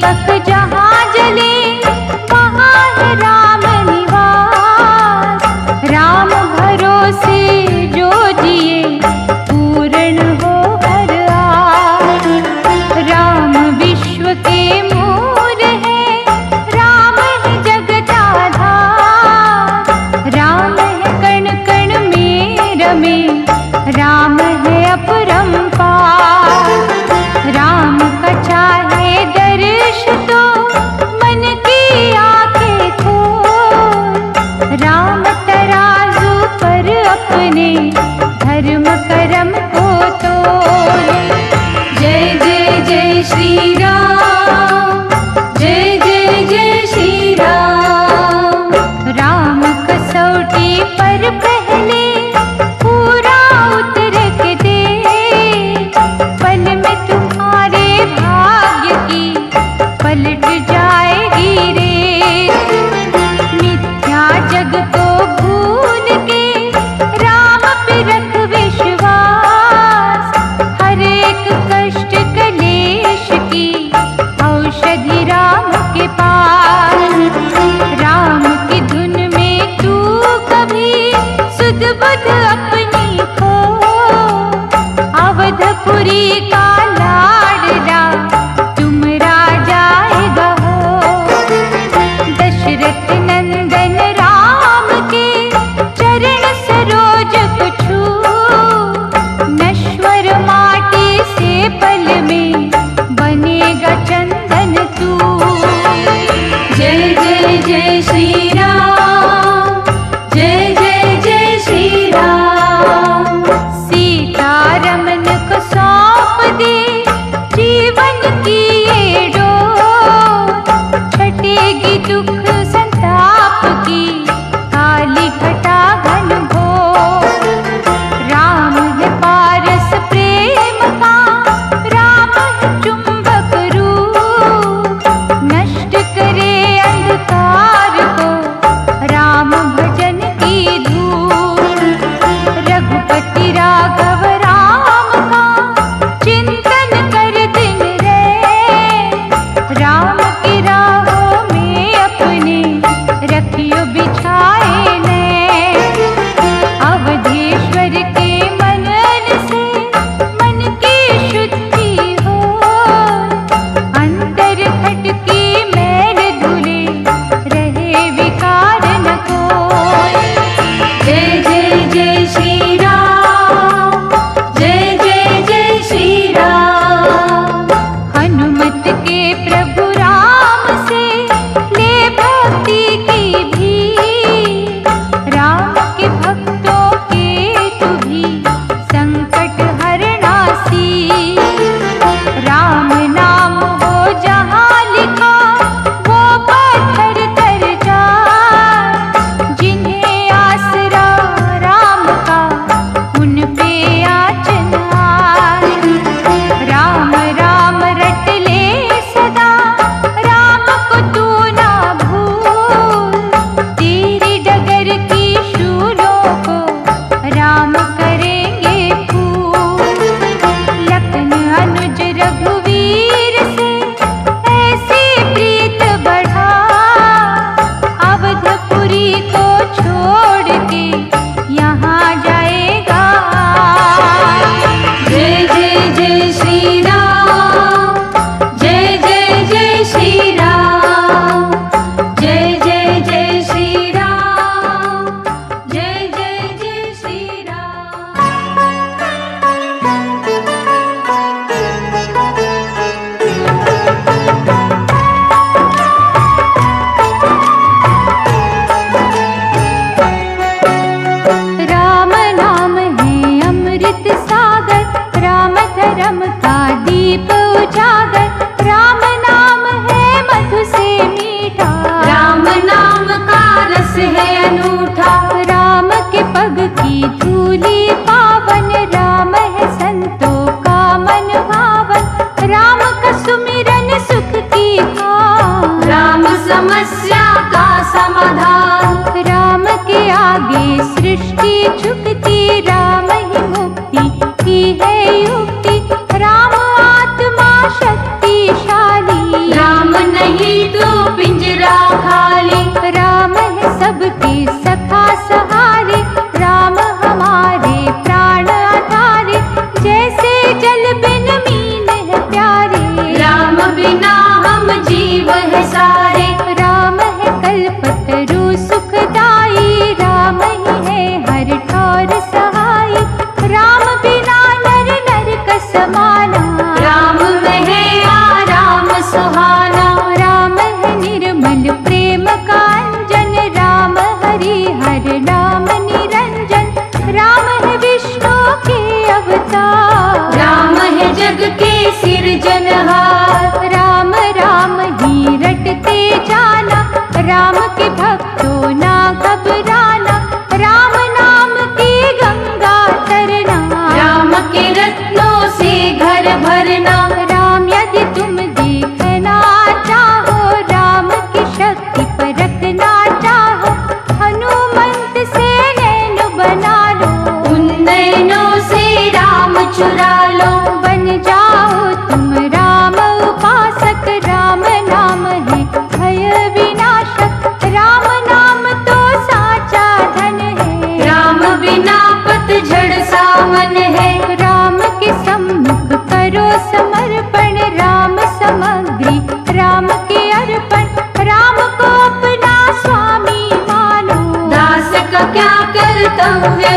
दीपक जहाँ जले वहाँ है राम निवास। राम भरोसे जो जिए पूर्ण हो हर आस। राम विश्व के मूल है, राम है जगत आधार। राम है कण कण में रमे, राम है अपरंपार। राम का चाहे दर्श तो मन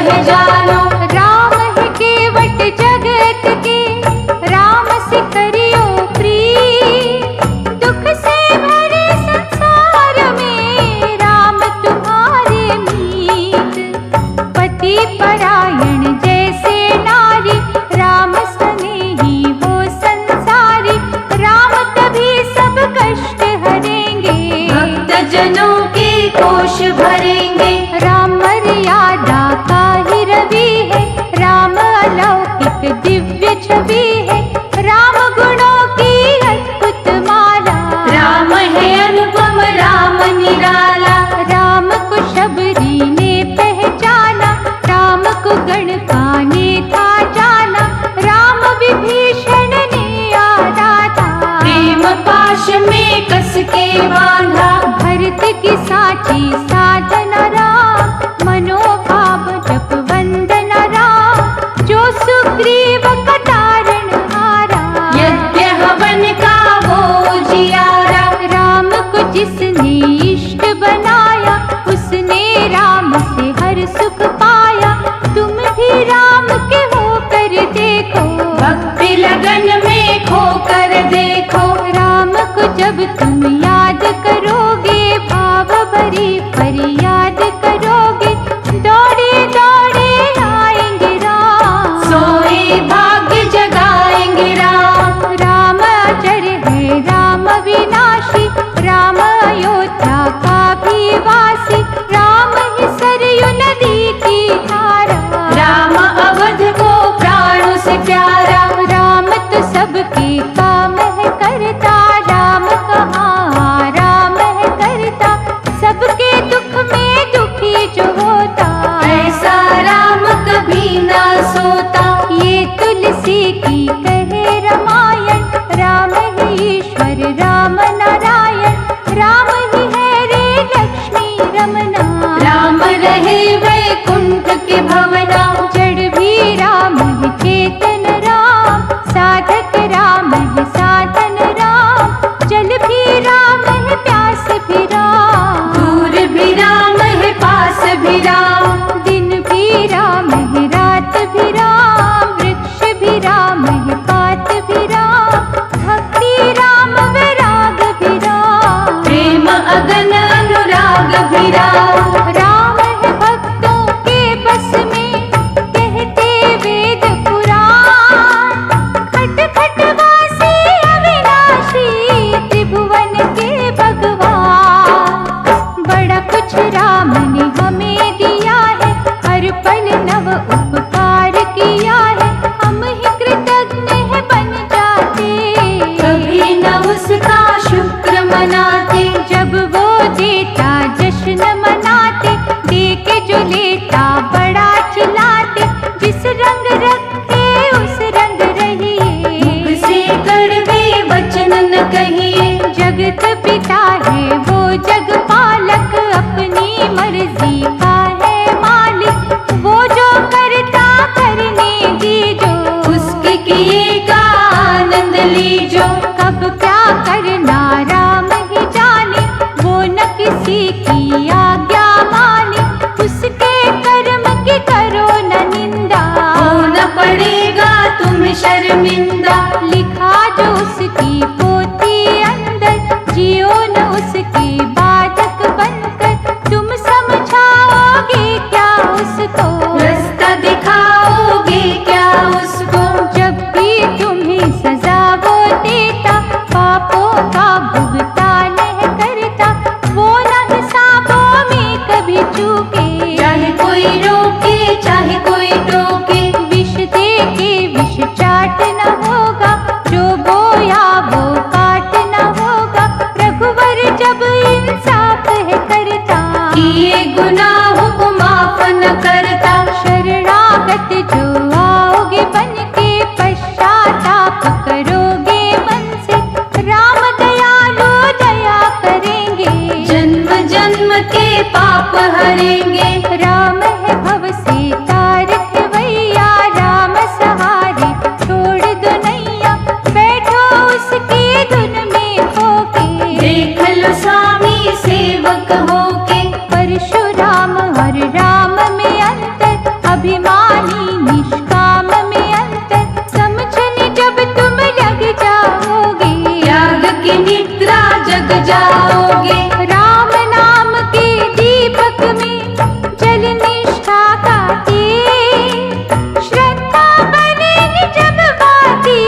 है जानो। राम है केवट जगत के, राम से करियो प्रीत। दुख से भरे संसार में राम तुम्हारे मीत। पति परायण जैसे नारी, राम स्नेही वो संसारी। राम तभी सब कष्ट हरेंगे, भक्त जनों के कोश भरेंगे। राम मर्यादा का ही रवि है, राम अलौकिक दिव्य छवि है। राम गुणों की अद्भुत माला, राम है अनुपम राम निराला। राम को शबरी ने पहचाना, राम को गणका ने था जाना। राम विभीषण ने यादा था, प्रेम पाश में कस के बांधा। भरत की साची साधना राम, मनोभाव जप वंदना राम। जो सुग्रीव का तारण हारा, यज्ञ हवन का वो जियारा। राम को जिसने इष्ट बनाया, उसने राम से हर सुख पाया। तुम भी राम के होकर देखो, भक्ति लगन में खोकर देखो। राम को जब तुम याद करोगे, भाव भरी फरियाद करोगे। दौड़े दौड़े आएंगे राम, सोए भाग्य जगाएंगे राम। राम अजर है राम विनाशी, राम अयोध्या का भी वासी। राम ही सरयू नदी की धारा, राम अवध को प्राणों से प्यारा। राम तो सबके काम है करता, राम कहाँ राम है करता। सबके दुख में दुखी जो होता, ऐसा राम कभी ना सोता। ये तुलसी की कहे रामायण, राम ही ईश्वर राम नारायण। राम ही है रे लक्ष्मी रमना, राम रहे वैकुंठ के भवना। जड़ भी राम है चेतन राम, साधक राम है साधन राम। जल भी राम है प्यास भी राम, दूर भी राम है पास भी राम। दिन भी राम है रात भी राम, वृक्ष भी राम है पात भी राम। भक्ति राम वैराग भी राम, प्रेम अगन अनुराग भी राम। राम है भक्तों के बस में, कहते वेद पुराण। खट खट वासी अविनाशी, त्रिभुवन के भगवान। बड़ा कुछ राम ने हमें दिया है, हर पल नव उपकार किया है। हम ही कृतज्ञ है बन जाते, कभी न उसका शुक्र मनाते। जब वो देता जश्न मनाते, दे के जो लेता बड़ा चिल्लाते। जिस रंग रखे उस रंग रहिए, मुख से कड़वे वचन न कहिए। जगत पिता है वो जग पालक, अपनी मर्जी का है मालिक। वो जो करता करने दीजो, उसके किए का आनंद लीजो। कब क्या करना राम ही जाने, वो न किसी की आज्ञा माने। उसके कर्म की करो न निंदा, होना पड़ेगा तुम्हें शर्मिंदा। लिखा जो उसकी पोथी अंदर, जियो न उसके बाधक बनकर। तुम समझाओगे क्या उसको, रास्ता दिखाओगे क्या उसको। जब भी तुम्हें सजा वो देता, पापों का भुगतान है करता। वो न हिसाबों में कभी चूके, चाहे कोई रोके चाहे कोई टोके। विष दे के विष चाट न होगा, जो बोया वो काट न होगा। रघुवर जब इंसाफ है करता, किए गुनाहों को माफ न करता। शरणागत जो आओगे बन के, पश्चाताप करोगे मन से। राम दयालु दया करेंगे, जन्म जन्म के पाप हरेंगे। राम है भव से तारक भैया, राम सहारे छोड़ दो नैया। बैठो उसकी धुन में होके, देख लो स्वामी सेवक होके। परशुराम और राम में अंतर, अब जाओगे। राम नाम के दीपक में जल निष्ठा का तेज, श्रद्धा बनेगी जब बाती,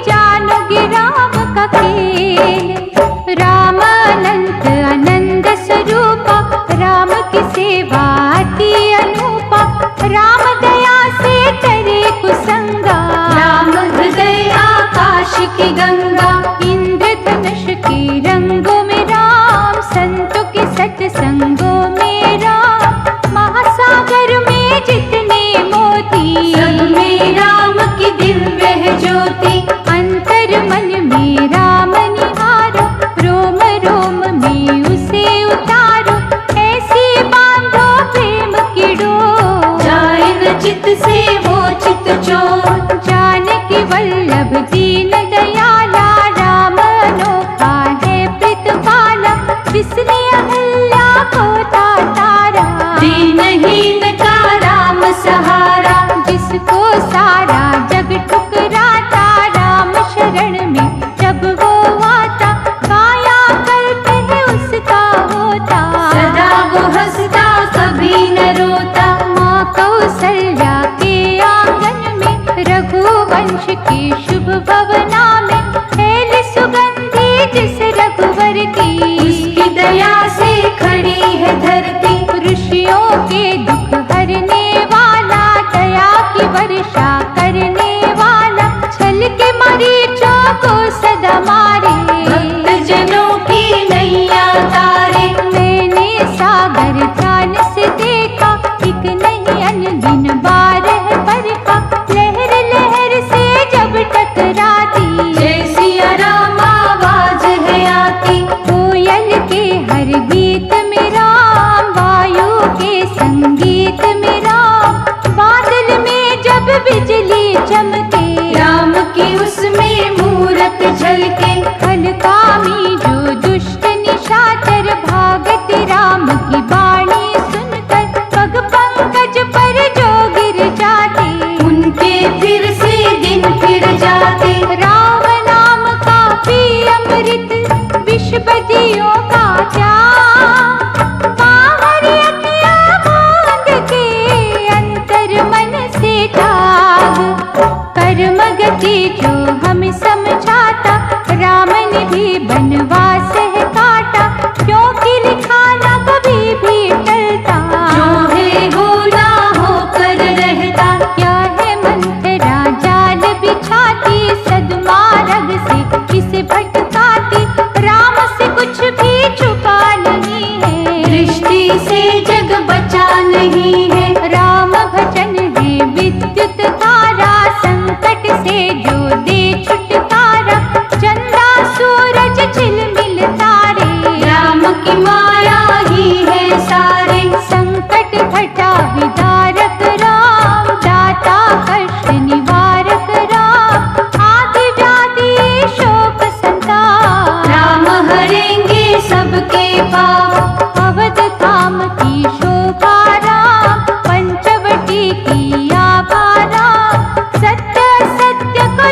जानोगे राम का खेल। राम अनंत आनंद स्वरूपा, राम की सेवा अति अनूपा, राम दया से करे कुसंगा, राम हृदय आकाश की गंगा। इंद्रधनुष के रंगों में राम, संतों के सत्संगों में राम, महासागर में जितने मोती, सब में राम की दिव्य है ज्योति। अंतर मन में राम निहारो, रोम रोम में उसे उतारो, ऐसी बांधो प्रेम की डोर, जाए न चित से वो चित चोर। जानकी वल्लभ दीन दयाला, राम अनोखा है प्रीतपाला, जिसने अहल्या को तारा, दीनहीन का राम सहारा। जिसको सारा जग ठुकराता, राम शरण में जब वो आता, काया कल्प है उसका होता, सदा वो हंसता कभी न रोता। माँ कौसल्या के आंगन में, रघुवंश के शुभ भवना में, फैल सुगंधि जिस रघुवर की, उसकी दया से खड़ी है धरती। ऋषियों के दुख हरने वाला, दया की वर्षा करने वाला, छल के मरीचों को सदा मारे, भक्त जनों की नैया तारे। मैंने सागर ध्यान से देखा, एक नहीं अनगिन बार है बरखा, लहर लहर से जब टकराती, जय सिया राम आवाज है आती। कोयल के हर गीत में राम, वायु के संगीत में राम, बादल में जब बिजली चमके, राम की उसमें मूरत झलके। खलकामी जो दुष्ट निशाचर, भागते राम की बाणी सुनकर, पग पंकज पर जो गिर जाते, उनके फिर से दिन फिर जाते। राम नाम का भी अमृत, विष बदियों का त्याग, बाहर अखियाँ मूंद के, अंतर मन से त्याग, कर्म गति जो हमें समझाता, राम ने भी बनवास है काटा, क्योंकि लिखा ना कभी भी टलता, जो है हो ना होकर रहता। क्या है मंत्रा जाल बिछाती, सदमार्ग से किसे भटकाती, राम से कुछ भी छुपा नहीं है, दृष्टि से जग बचा नहीं है। राम भजन है विद्युत धारा, संकट से जो दे छुटकारा, चंदा सूरज झिलमिल तारे, राम की माया ही है सारे। संकट घटा विदारक राम, दाता कष्ट निवारक राम, आदि व्याधि शोक संताप, राम हरेंगे सबके पाप। अवध धाम की शोभा राम, पंचवटी की आभा राम, सत्य सत्य को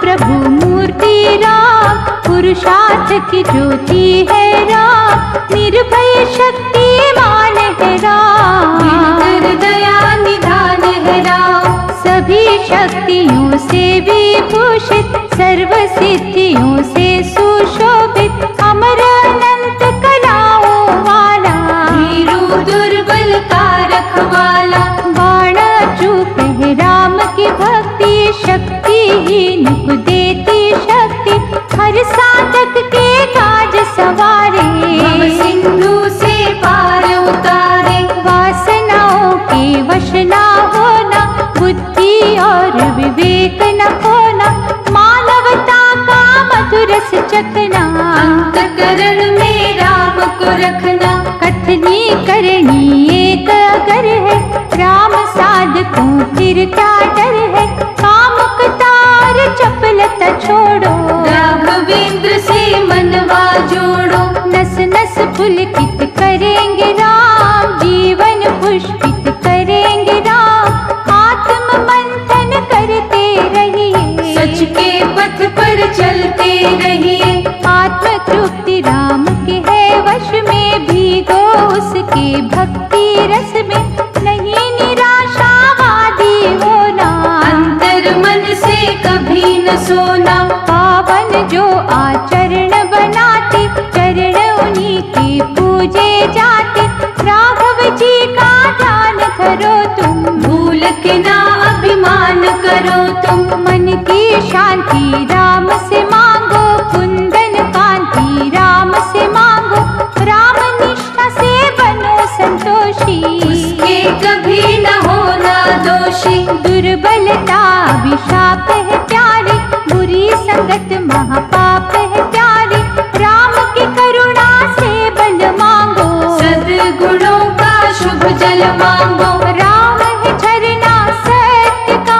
प्रभु मूर्ति राम, पुरुषार्थ की ज्योति है राम, निर्भय शक्तिमान है राम, दीनकर दया निधान है राम। सभी शक्तियों से विभूषित, सर्व सिद्धियों से सुशोभित, अमर अनंत कलाओं वाला, वीरू दुर्बल का रखवाला। बाण चूक है राम की भक्ति, शक्तिहीन को देती शक्ति, हर साधक के काज सवारे, भव सिंधु से पार उतारे। वासनाओं के वश ना होना, बुद्धि और विवेक न खोना, मानवता का मधुर रस चखना, अंतकरण में राम को रखना। कथनी करनी एक अगर है, राम साधकों फिर क्या डर है, कामुकता और चपलता छोड़ो, राघवेंद्र से मनवा जोड़ो। नस नस पुलकित करेंगे राम, जीवन पुष्पित करेंगे राम, आत्म मंथन करते रहिए, सच के पथ पर चलते रहिए। आत्म तृप्ति राम के है वश में, भीगो उसके भक्ति रस में, नहीं निराशावादी होना, अंतर मन से कभी न सोना। पावन जो आचरण बनाते, चरण उन्हीं के पूजे जाते, राघव जी का ध्यान करो तुम, भूल के ना अभिमान करो तुम। मन की शांति राम से मांगो, कुंदन कांति राम से मांगो, राम निष्ठा से बनो संतोषी, उसके कभी न होना दोषी। दुर्बलता अभिशाप है प्यारे, बुरी संगत महापाप है प्यारे, राम की करुणा से बल मांगो, सद्गुणों का शुभ जल मांगो। राम है झरना सत्य का,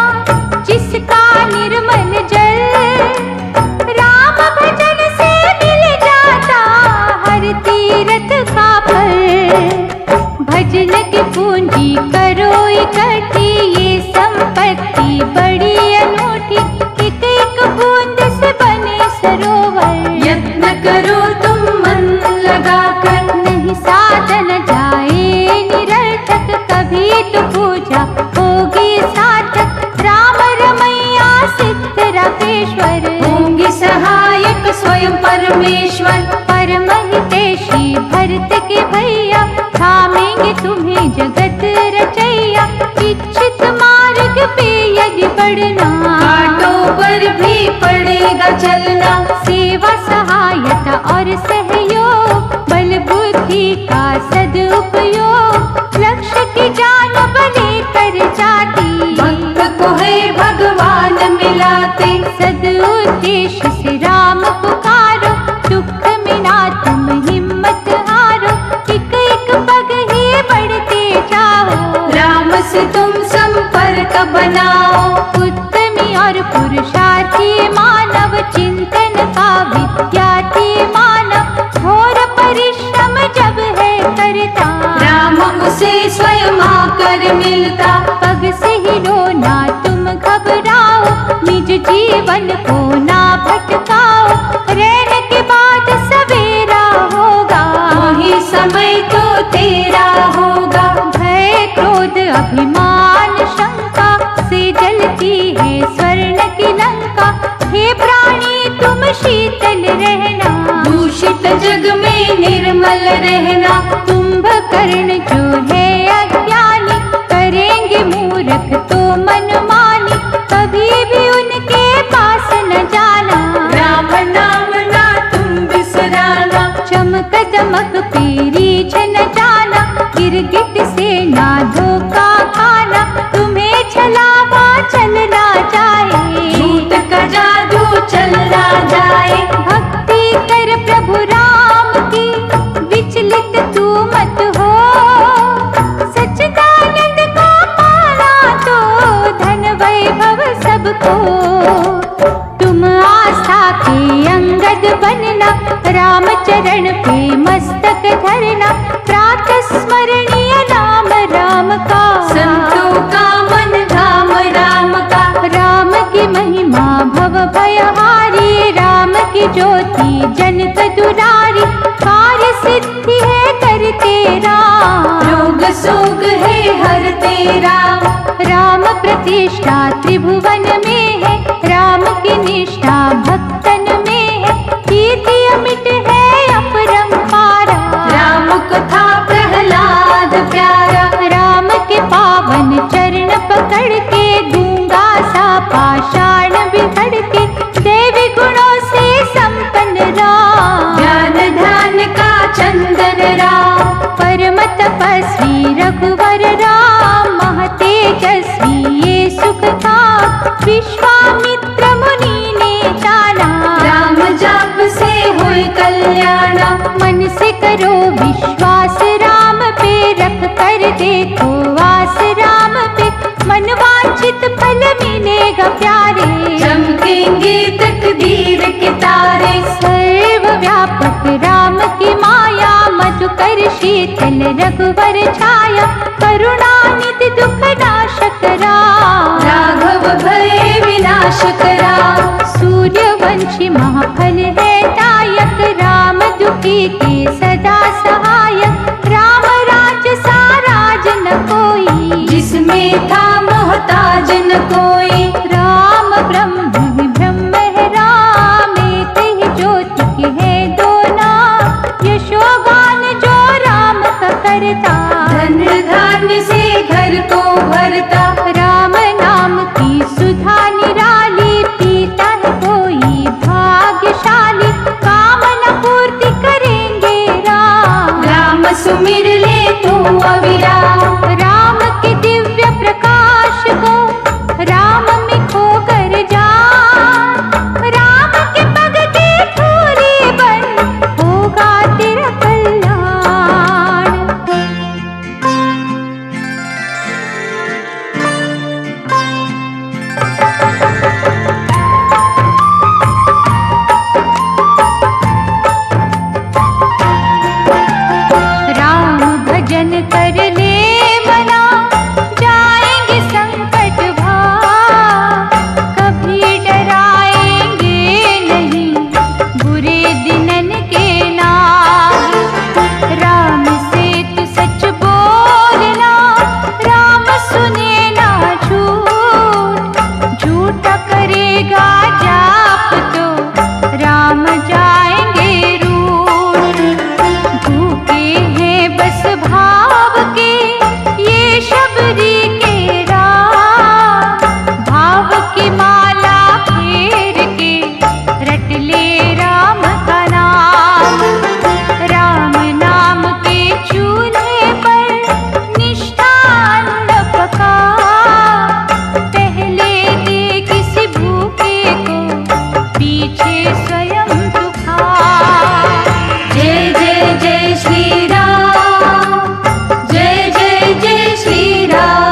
जिसका निर्मल जल, राम भजन से मिल जाता हर तीरथ का फल, भजन की पूंजी करो इकट्ठी, ये संपत्ति बड़ी अनूठी, एक एक बूंद से बने सरोवर, यत्न करो तुम मन लगाकर, नहीं साधन जाए निरर्थक, कभी तो पूजा होगी सार्थक, राम रमैया सिद्ध राकेश्वर, होंगे सहायक स्वयं परमेश्वर। परम हितैषी भरत के भैया, थामेंगे तुम्हें जगत रचैया, इच्छित मार्ग पे यदि बढ़ना, कांटों पर भी पड़ेगा चलना। सेवा सहायता और सहयोग, बल बुद्धि का सदुपयोग, लक्ष्य की जान बने कर जाती, भक्त को है भगवान मिलाते। सदुद्देश्य से राम पुकारो, दुख में ना तुम हिम्मत हारो, एक एक पग ही बढ़ते जाओ, राम से तुम संपर्क बनाओ। उत्तमी और पुरुषार्थी मानव, चिंतन का विद्यार्थी मानव, घोर परिश्रम जब है करता, राम उसे स्वयं आकर मिलता। पग से ही रोना तुम घबराओ, निज जीवन को ना भटकाओ, रहने के बाद सवेरा होगा, वही समय तो तेरा होगा। भय क्रोध अभिमान शंका से जलती है स्वर्ण की लंका, हे प्राणी तुम शीतल रहना, दूषित जग में निर्मल रहना। कुंभकर्ण जो है अज्ञानी, करेंगे मूर्ख तो मनमानी, कभी भी उनके पास न जाना, राम नाम ना तुम बिसराना। चमक दमक पेरी छन जाना, गिरगिट से ना धोखा खाना, तुम्हें छलावा चलना जाए, झूठ का जादू चलना जाए। भक्ति कर प्रभु राम की, विचलित तू मत हो, सच्चिदानंद को पाना तो धन वैभव सबको, तुम आस्था के अंगद बनना, राम चरण पे मस्तक धरना, प्रातः स्मरणीय नाम राम का, संतों का मन धाम राम का। राम की महिमा भव भय की ज्योति जनक दुरारी, कार्य सिद्धि है करते राम। रोग सोग है हर तेरा, राम प्रतिष्ठा त्रिभुवन में है, राम की निष्ठा भक्तन में है, कीर्ति अमिट है अपरंपारा। राम कथा प्रहलाद प्यारा, राम के पावन चरण पकड़ के, गूंगा सा पाषाण बिगड़ के, देवी गुणों से संपन्न राम। ज्ञान ध्यान का चंदन राम, परम तपस्वी रघुवर राम, महतेजस्वी ये सुख था, विश्वामित्र मुनि ने जाना। राम जाप से हुई कल्याणा, मन से करो विश्वास राम पे, रख कर देखो आस राम पे, मन वांछित फल मिलेगा प्यारे। चमकेंगे तकदीर के तारे, सर्वव्यापक राम की माया, मधुकर शीतल रघुवर छाया, करुणानिधि दुख नाशक राम। राघव भय विनाशक राम, सूर्यवंशी महाफल है दायक, राम दुखी के सदा सहायक, राम राज साराज न कोई, जिसमें था मोहताज न कोई। राम ब्रह्म ही ब्रह्म है राम, एक ही ज्योति के है दो नाम, यशोगान जो राम का करता, धन धान्य से घर को भरता। राम नाम की सुधा निराली, पीता है कोई भाग्यशाली, कामना पूर्ति करेंगे राम। राम सुमिर ले तू अविराम, राम के दिव्य प्रकाश को राम में खो कर जा, राम के पग की धूली बन होगा तेरा कल्याण। राम भजन कर ले मना, जाएंगे संकट भाग, कभी डराएंगे नहीं बुरे दिनन के नाग। राम से तू सच बोलना, राम सुने ना झूठ, झूठा करेगा जाप तो राम जाएंगे रूठ। भूखे हैं बस भाव के ये शबरी के राम, भाव की माला फेर के रट ले राम का नाम। राम नाम के चूल्हे पर निष्ठा अन्न पका, पहले दे किसी भूखे को, पीछे स्वयं तू खा। जय जय जय श्री राम, जय जय जय श्री राम।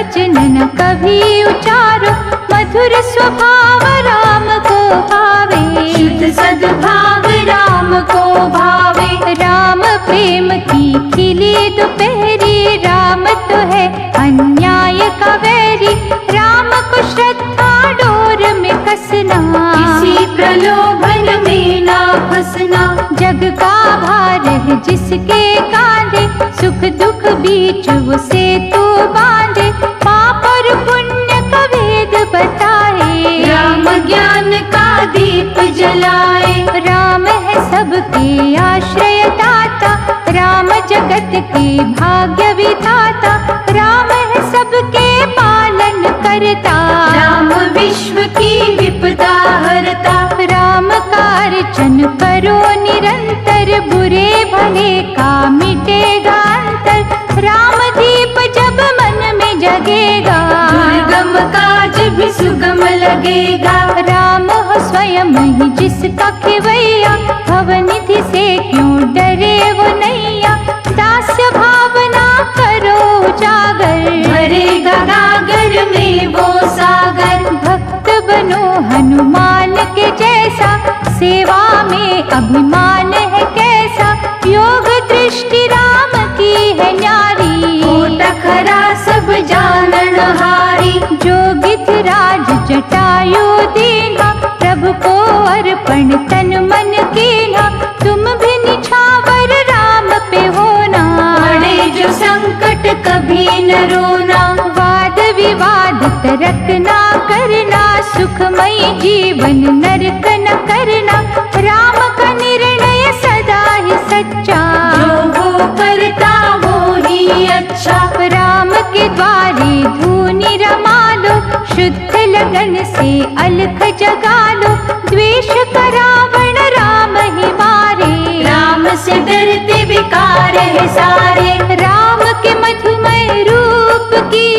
वचन न कभी उचारो, मधुर स्वभाव राम को भावे। शुद्ध सद्भाव राम को भावे। राम प्रेम की खिली दोपहरी, राम तो है अन्याय का वैरी। राम को श्रद्धा डोर में कसना, किसी प्रलोभन में ना फंसना। जग का भार है जिसके कांधे, सुख दुख बीच वो सेतु बांधे। पाप और पुण्य का भेद बताए, राम ज्ञान का दीप जलाए। राम है सबके आश्रय दाता, राम जगत के भाग्य विधाता। राम है सबके पालन करता, राम विश्व की विपदा हरता। राम का अर्चन करो निरंतर, बुरे भले का मिटेगा अंतर। राम दीप जब मन में जगेगा, दुर्गम काज भी सुगम लगेगा। राम हो स्वयं ही जिसका खेवैया, भवनिधि से क्यों डरे वो नैया। दास्य भावना करो उजागर, भरेगा गागर में वो सागर। भक्त बनो हनुमान के जैसा, सेवा में अभिमान है कैसा। योग दृष्टि राम की है न्यारी, कोट खरा सब जानन हारी। जोगित राज जटायु दीना, प्रभु को अर्पण तन मन कीना। तुम भी निछावर राम पे होना, पड़े जो संकट कभी न रोना। वाद विवाद तर्क ना करना, सुखमय जीवन नरक न करना। राम का निर्णय सदा ही सच्चा, जो वो करता वो ही अच्छा। राम के द्वारे धूनि रमा लो, शुद्ध लगन से अलख जगा लो। द्वेष का रावण राम ही मारे, राम से डरते बेकार है सारे। राम के मधुमय रूप की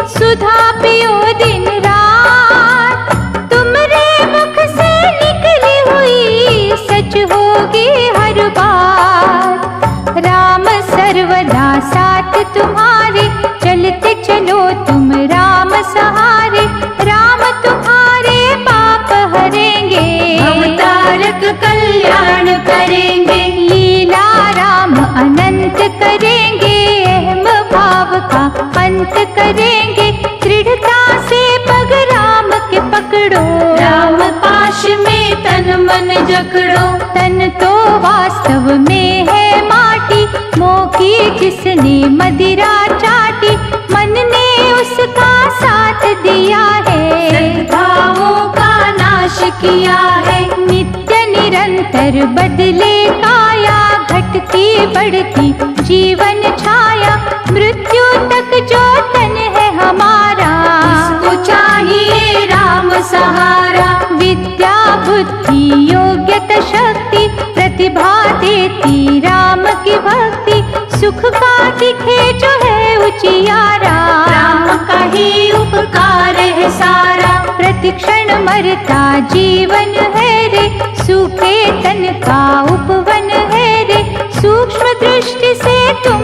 सुधा पियो दिन रात। तुमरे मुख से निकली हुई सच होगी हर बार। राम सर्वदा साथ तुम्हारे, चलते चलो तुम राम सहारे। राम तुम्हारे पाप हरेंगे, अवतारक कल्याण करेंगे। लीला राम अनंत करेंगे, अहम भाव का अंत करेंगे। दृढ़ता से पग राम के पकड़ो, राम पाश में तन मन जकड़ो। तन तो वास्तव में है माटी, मोह की जिसने मदिरा चाटी। मन ने उसका साथ दिया है, सद्भावों का नाश किया है। नित्य निरंतर बदले काया, घटती बढ़ती जीवन छाया। मृत्यु तक जो तन है हमारा, इसको चाहिए राम सहारा। विद्या बुद्धि योग्यता शक्ति, प्रतिभा देती राम की भक्ति। सुख का दिखे जो है उजियारा, राम का ही उपकार है सारा। प्रतिक्षण मरता जीवन है रे, सूखे तन का उपवन है रे। सूक्ष्म दृष्टि से तुम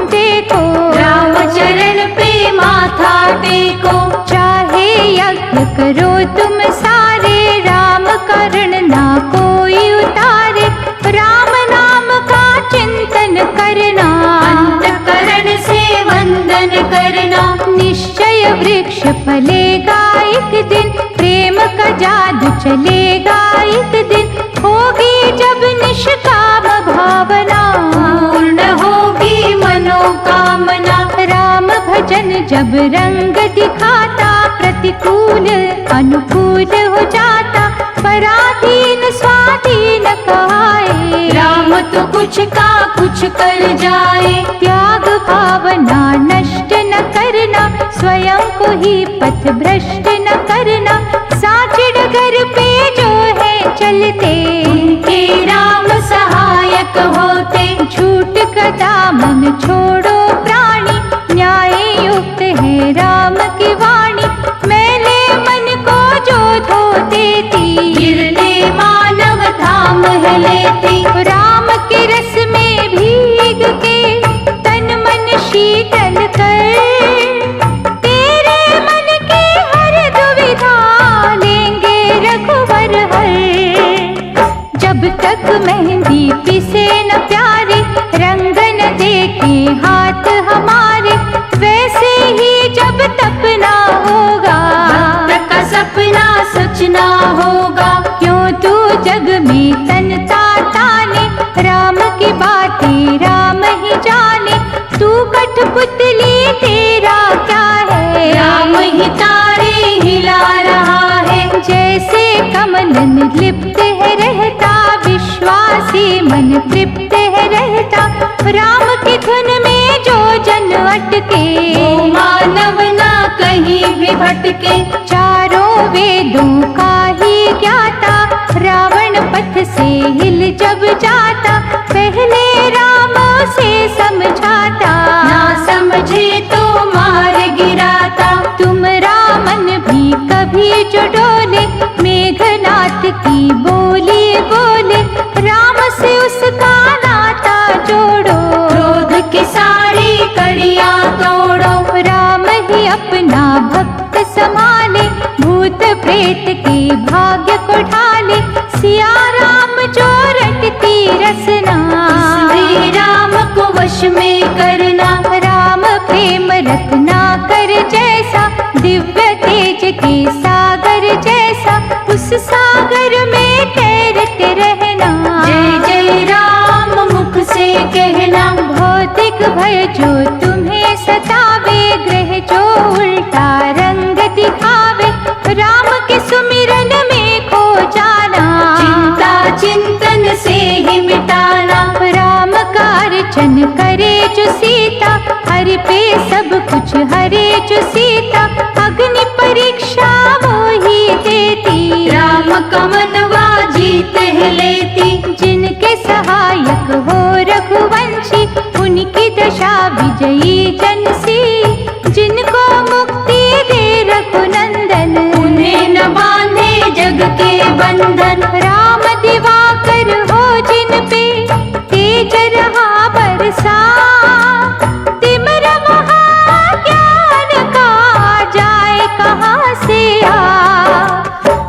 देखो, राम चरण पे माथा टेको। चाहे यज्ञ करो तुम सारे, राम करण ना कोई उतारे। राम नाम का चिंतन करना, अंतःकरण से वंदन करना। निश्चय वृक्ष फलेगा एक दिन, प्रेम का जादू चलेगा एक दिन। होगी जब निष्काम भावना, पूर्ण होगी मनोकामना। राम भजन जब रंग दिखाता, प्रतिकूल अनुकूल हो जाता। पराधीन स्वाधीन कहाए, राम तो कुछ का कुछ कर जाए। त्याग भावना नष्ट न करना, स्वयं को ही पथ भ्रष्ट न करना। साच डगर पे जो है चलते, उनके राम सहायक होते। झूठ का दामन छोड़ो प्राणी, न्याय युक्त है राम की वाणी। मैले मन को जो धो देती, गिरने मानव धाम है लेती। राम के रस में भीग के तन मन शीतल कर। जब तक मेहंदी पिसे न प्यारे, रंग न देखे हाथ हमारे, वैसे ही जब तप ना होगा भक्त का सपना सच ना होगा। क्यों तू जग में तनता ताने, राम की बातें राम ही जाने। तू कठपुतली तेरा क्या है, राम ही तारे हिला रहा है। जैसे कमलन लिप्त है रहता, विश्वासी मन तृप्त है रहता। राम की धुन में जो जन अटके, वो मानव ना कहीं भी भटके। चारों वेदों का ही ज्ञाता, रावण पथ से हिल जब जाता, पहले राम से समझाता, ना समझे तो मार गिराता। तुम रामन भी कभी जो डोले, मेघनाथ की बोली बोले, राम से उसका नाता जोड़ो। क्रोध की सारी कड़ियां तोड़ो। राम ही अपना भक्त संभाले, भूत प्रेत के भाग्य को ढाले। सिया राम जो रटती रसना, श्री राम को वश में करना। राम प्रेम रत्ना कर जैसा, दिव्य तेज के सागर जैसा, उस सागर में तैरते रहना। जय जय राम मुख से कहना। भौतिक भय जो तुम्हें सतावे, ग्रह जो उल्टा रंग दिखावे, राम के सुमिरन में खो जाना। चिंता चिंतन से ही मिटाना। राम का अर्चन करे जो सीता, हरि पे सब कुछ हरे जो सीता। अग्नि परीक्षा वो ही देती, राम का मनवा जीत है लेती। जिनके सहायक हो रघुवंशी, उनकी दशा विजयी जन सी। जिनको मुक्ति दे रघुनंदन, उन्हें न बांधे जग के बंधन। राम दिवाकर हो जिन पे, तेज रहा बरसा। तिमिर महाज्ञान का जाए कहाँ से आ।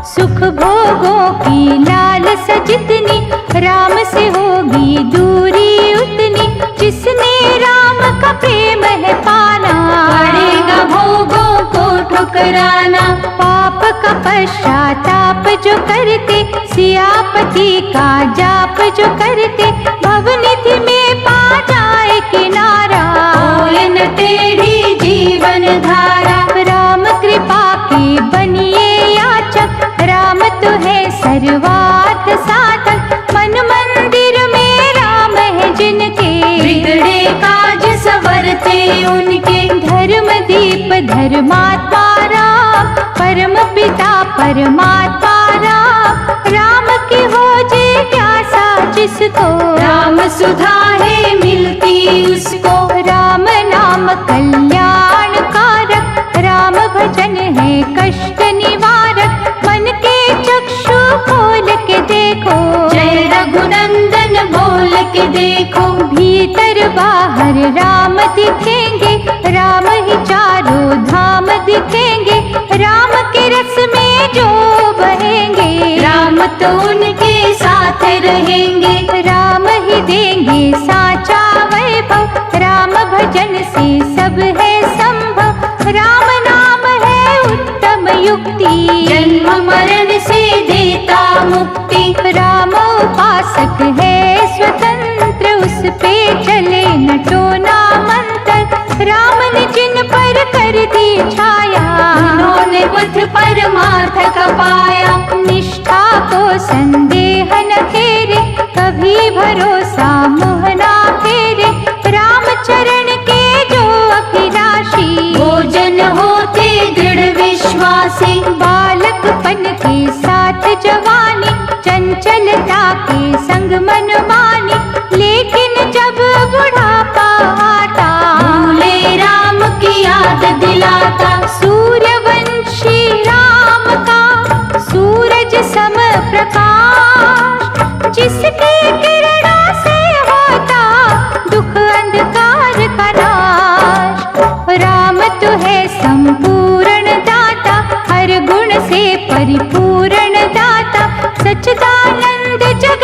सुख भोगों की लालस जितनी, राम से होगी दूरी उतनी। जिसने राम का प्रेम है पाना, पड़ेगा भोगों को ठुकराना। पाप का पश्चाताप जो करते, सियापति का जाप जो करते, भवनिधि में पा जाए किनारा। होए न टेढ़ी जीवन धारा। राम कृपा के बनिए याचक, राम तो है सर्वार्थ साधक। मन मंदिर में राम है जिनके, बिगड़े काज संवरते उनके। धर्म दीप धर्मात्मा राम, परम पिता परमात्मा राम। राम की हो जिज्ञासा जिसको, राम सुधा है मिलती उसको। राम नाम कल्याण कारक, राम भजन है कष्ट निवारक। मन के चक्षु खोल के देखो, जय रघुनंदन बोल के देखो। भीतर बाहर राम दिखेंगे, राम ही चारों धाम दिखेंगे। राम के रस में जो बहेंगे, राम तो उनके साथ रहेंगे। राम ही देंगे साचा वैभव। राम भजन से सब है संभव, राम नाम है उत्तम युक्ति। जन्म मरण से देता मुक्ति। राम उपासक है स्वतंत्र, उस पे चले न टोना मंत्र। राम ने जिन पर कर दी छाया, उन्होंने बुद्ध परमार्थ का पाया। निष्ठा को संदेह न फेरे, कभी भरोसा मुँह ना फेरे। राम चरण के जो अभिलाषी, वो जन होते दृढ़ विश्वासी। बालकपन के साथ जवानी, चंचलता के संग मनमानी। लेकिन जब बुढ़ापा आता, भूले राम की याद दिलाता। सूर्यवंशी राम का सूरज सम प्रकाश।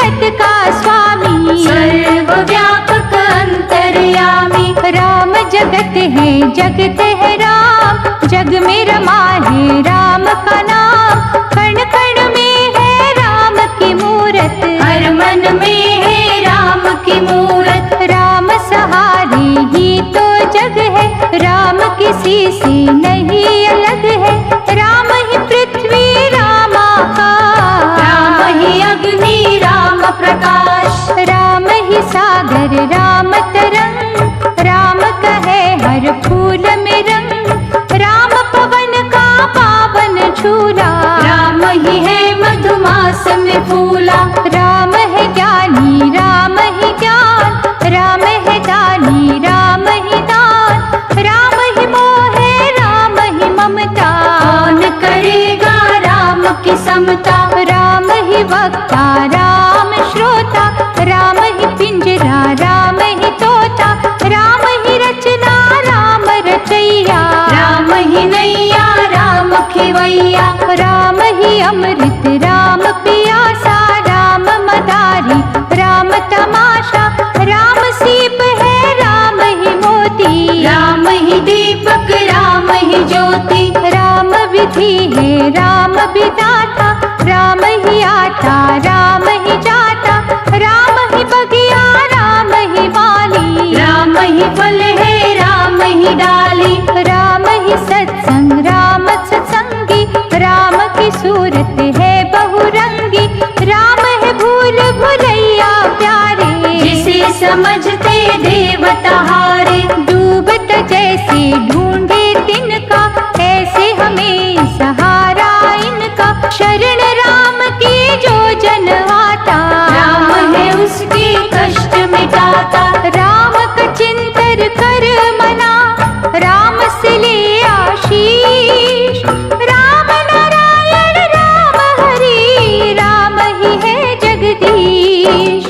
जगत का स्वामी, सर्वव्यापक अंतर्यामी। राम जगत है जगत है राम, जग में रमा है राम का नाम। कण कण में है राम की मूरत, हर मन में है राम की मूरत। राम सहारे ही तो जग है, राम किसी से नहीं अलग है। राम ही पृथ्वी राम आकाश, राम ही अग्नि राम प्रकाश। राम ही सागर राम तरंग, राम कहे हर फूल में रंग। राम पवन का पावन झूला, राम ही है मधुमास में फूला। राम है ज्ञानी राम ही ज्ञान, राम है दानी राम ही दान। राम ही मोह है राम ही ममता, कौन करेगा राम की समता। राम ही वक्ता राम श्रोता, राम ही पिंजरा राम ही तोता। राम ही रचना राम रचैया, राम ही नैया राम खिवैया। राम ही अमृत राम पियासा, राम मदारी राम तमाशा। राम सीप है राम ही मोती, राम ही दीपक राम ही ज्योति। राम विधि है राम विधाता, राम ही आता राम ही जाता। राम ही बगिया राम ही माली, राम ही फल है राम ही डाली। राम ही सत्संग राम सत्संगी, राम की सूरत है बहुरंगी। राम है भूल भुलैया प्यारे, जिसे समझते देवता हारे। डूबत जैसे ढूंढे तिनका, ऐसे हमें सहारा इनका। शरण राम की जो जन आता, राम है उसके कष्ट मिटाता। राम का चिंतन कर मना, राम से ले आशीष। राम नारायण राम हरि, राम ही है जगदीश।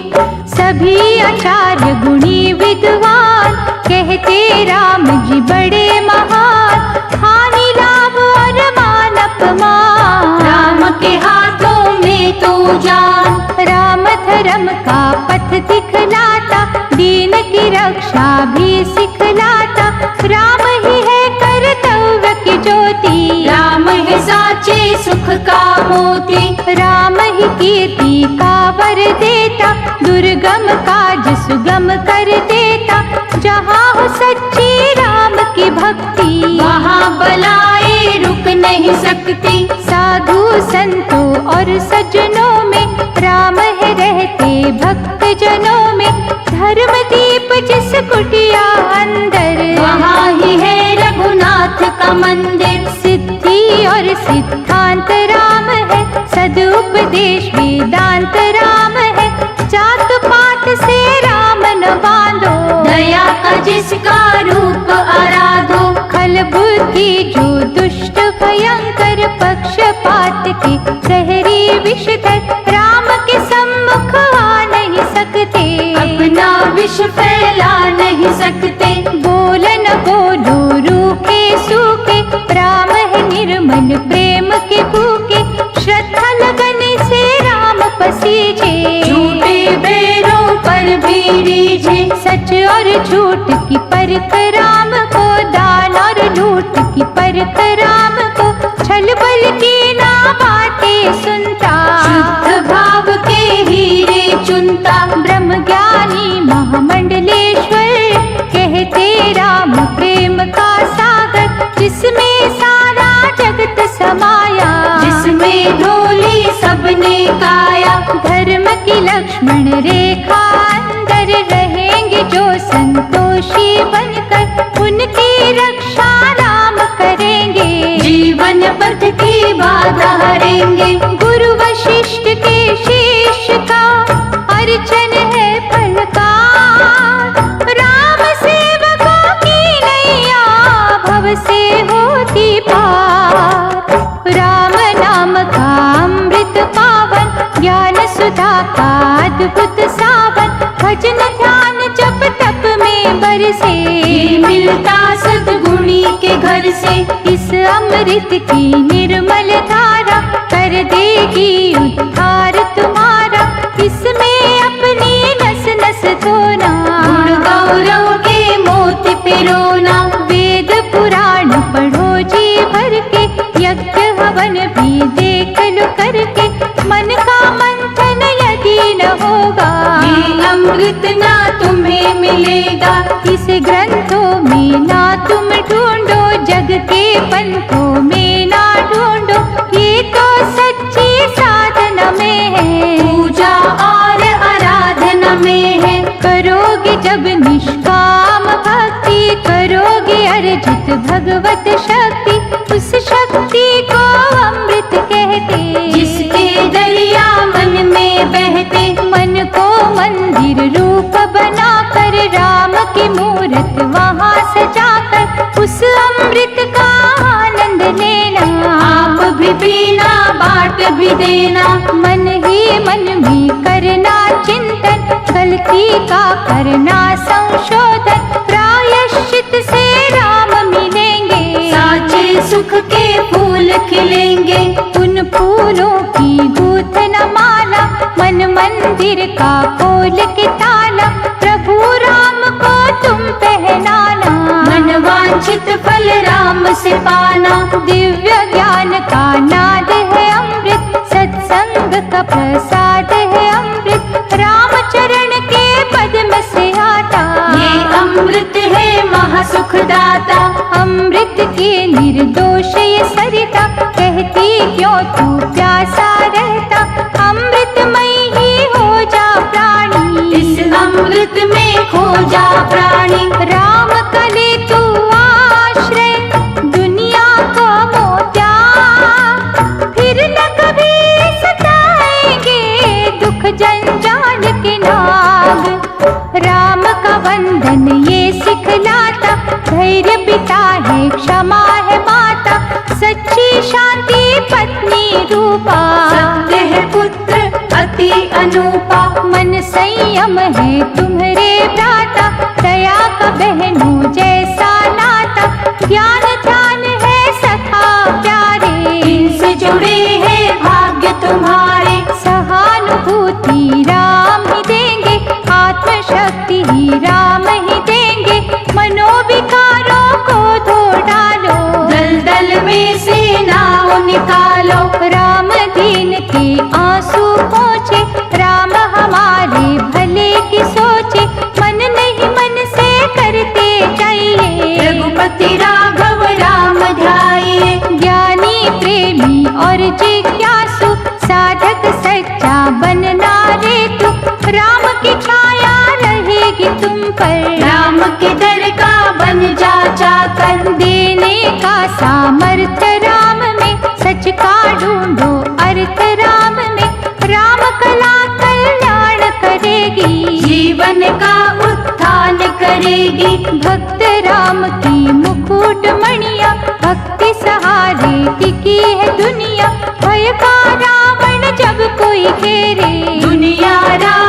सभी आचार्य गुणी विद्वान, कहते राम जी बड़े महान। हानि लाभ और मान अपमान, राम के हाथों में तू जान। राम धर्म का पथ दिखलाता, दीन की रक्षा भी सिखलाता। राम ही है कर्तव्य की ज्योति, राम है साचे सुख का मोती। राम ही कीर्ति का वर देता, दुर्गम काज सुगम कर देता। जहाँ हो सच्ची राम की भक्ति, वहाँ बलाए रुक नहीं सकती। साधु संतों और सज्जनों में, राम है रहते भक्त जनों में। धर्म दीप जिस कुटिया अंदर, वहाँ ही है रघुनाथ का मंदिर। सिद्धि और सिद्धांत राम है, सदुपदेश वेदांत राम है। जात पात से राम न बांधो, दया का जिसका रूप आराधो। खल बुद्धि जो दुष्ट भयंकर, पक्षपात के सहरी विषधर। राम के सम्मुख आ नहीं सकते, अपना विष फैला नहीं सकते। बोल न बोलो रूखे सूखे, राम है निर्मल प्रेम के भूखे। श्रद्धा लगन से राम पसीजे, झूठे बैरों पर भी रीझे। सच और झूठ की परख राम को, दान और लूट की परख राम को। छल बल की ना बातें सुनता, शुद्ध भाव के हीरे चुनता। ब्रह्म ज्ञानी महामंडलेश्वर, कहते राम प्रेम का सागर। जिसमें सारा जगत समाया, जिसमें ढोली सबने काया। धर्म की लक्ष्मण रेखा अंदर, रहेंगे जो संतोषी बनकर। उनकी रक्षा राम करेंगे, जीवन पथ की बाधा हरेंगे। गुरु वशिष्ठ के शिष्य का अर्चन है फलकार। राम सेवकों की नैया भव से होती पार। राम नाम का अमृत पावन, ज्ञान सुधा का अद्भुत सावन। भजन ध्यान जप तप में बरसे, ये मिलता सद्गुणी के घर से। इस अमृत की निर्मल धारा, कर देगी उद्धार तुम्हारा। इसमें अपनी नस नस धोना, गुण गौरव के मोती पिरोना। वेद पुराण पढ़ो जी भर के, यज्ञ हवन भी देख लो करके। मन का मंथन यदि न होगा, ये अमृत ना तुम्हें मिलेगा। इस ग्रंथों में ना तुम ढूंढो, जग के पंथों में ना ढूंढो। ये तो सच्ची साधना में है, पूजा और आराधना में है। करोगे जब निष्काम भक्ति, करोगे अर्जित भगवत शक्ति। उस शक्ति को अमृत कहते, जिसके दरिया मन में बहते। मन को मंदिर रूप बनाकर, राम की मूरत वहाँ सजाकर, उस अमृत का आनंद लेना। आप भी पीना, बांट भी देना। मन ही मन में करना चिंतन, गलती का करना संशोधन। प्रायश्चित से राम मिलेंगे, साचे सुख के फूल खिलेंगे। उन फूलों की गूंथन माला, मन मंदिर का खोल के ताला। प्रभु राम को तुम पहनाना, मन वांछित फल राम से पाना। दिव्य ज्ञान का नाद है अमृत, सत्संग का प्रसाद है अमृत। राम चरण के पद्म से आता, ये अमृत है महासुखदाता। अमृत के निर्दोष ये सरिता, कहती क्यों तू प्यासा रहता। अमृतमय ही हो जा प्राणी, इस अमृत में खो जा प्राणी। राम का ले तू आश्रय, दुनिया को मोत्या। फिर न कभी सताएंगे दुख जंजाल के नाग। राम का वंदन ये सिखलाता, धैर्य पिता है क्षमा है माता। सच्ची शांति पत्नी रूपा, सत्य है पुत्र अति अनूपा। मन संयम है तुम्हारे भ्राता, दया का बहनों जैसा नाता। ज्ञान ध्यान है सखा प्यारे, इनसे जुड़े हैं भाग्य तुम्हारे। सहानुभूति राम ही देंगे, आत्मशक्ति ही राम ही देंगे। मनोविकारों को धो डालो, दलदल में से नाव निकालो। राम दीन के आंसू पोंछे, राम हमारे भले की सोचे। मन नहीं मन से करते जाइए, रघुपति राघव राम ध्याइए। ज्ञानी प्रेमी और जिज्ञासु, साधक सच्चा बनना रे तू। राम की छाया रहेगी तुम पर, राम के दर का बन जा चाकर। देने का सामर्थ्य राम में, सच का ढूंढो अर्थ राम में। राम कला कल्याण करेगी, जीवन का उत्थान करेगी। भक्त राम की मुकुट मणिया, भक्ति सहारे टिकी है दुनिया। भय का रावण जब कोई घेरे, दुनिया राम